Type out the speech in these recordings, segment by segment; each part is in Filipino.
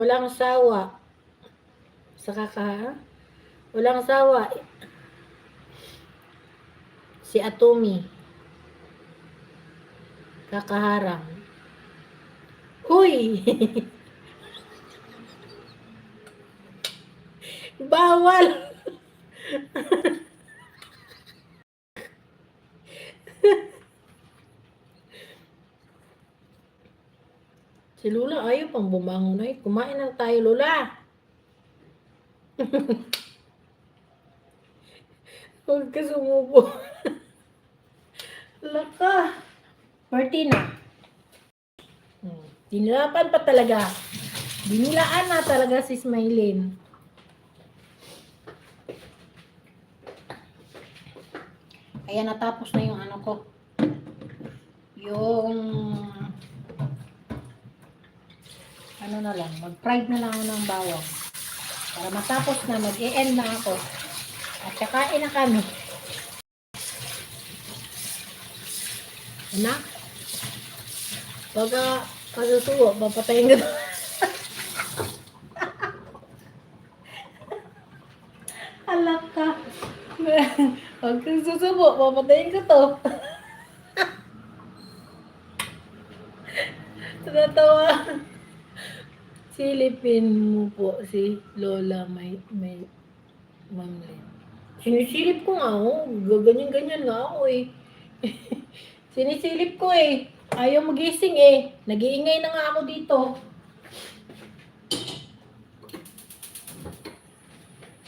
Walang sawa sa walang sawa si Atumi kakaharang. Huy! Bawal! Si Lola ayaw pang bumangon ay. Kumain lang tayo, Lola. Huwag ka sumubo. Laka. Martina. Dinilapan pa talaga. Dinilaan na talaga si Smiley. Ayan, natapos na yung ano ko. Yung ano na lang, mag-fried na lang ako ng bawang. Para matapos na, mag-e-end na ako. At kakain na kami. Anak, pagka kasusubo, papatayin ka. Alak ka. Pag kasusubo, papatayin ka to. Natawa. Silipin mo po si Lola may mamlin. Sinisilip ko nga ako. Ganyan-ganyan nga ako eh. Sinisilip ko eh. Ayaw magising eh. Nag-iingay na nga ako dito.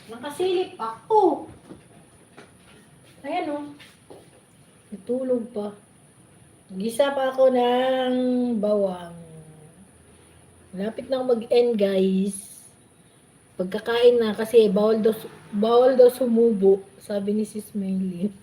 Nakasilip ako. Ayan o. Natulog pa. Gisa pa ako ng bawang. Malapit na ako mag-end guys. Pagkakain na kasi bawal daw sumubo, sabi ni Sis Maylin.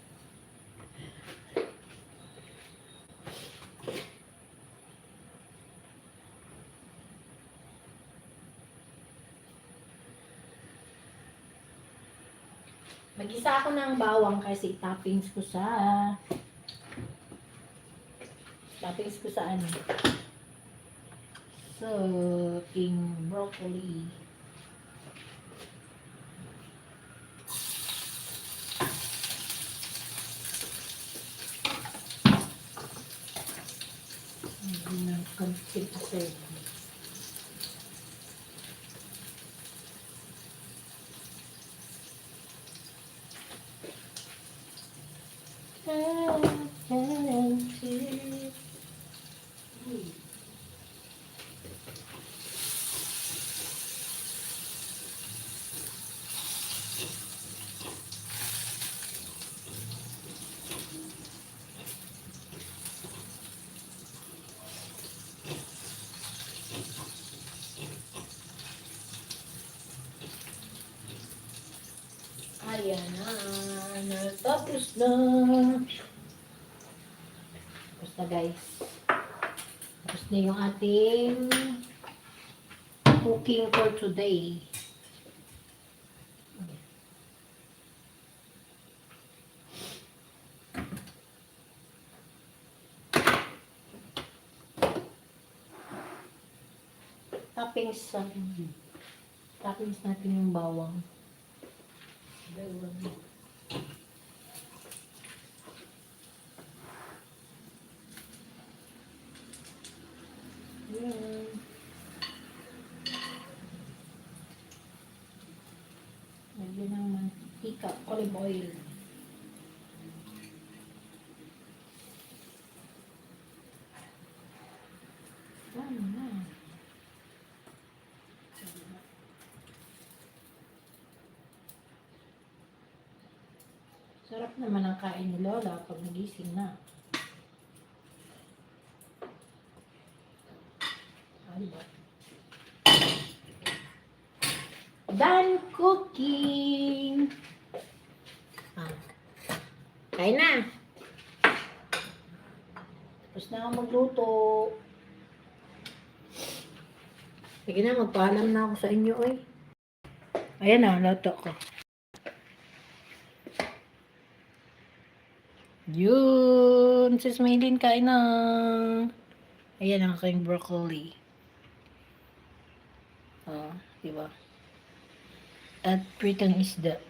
Mag-isa ako ng bawang kasi toppings ko sa ano. So, king broccoli. Hindi na konti kasi. Ayan na, natapos na. Tapos na guys. Tapos na yung ating cooking for today. Toppings natin yung bawang. Ayan. Lagyan ng mantika, olive oil. Ayan na. Sarap naman ang kain ni Lola pag nagising na. Done cooking! Kain na! Tapos na ako magluto. Sige na, magpaalam na ako sa inyo, oy. Ayan na, luto ko. Yun! Sis Maylin, kain na! Ayan ang aking broccoli. Oh, di ba? At pritong isda.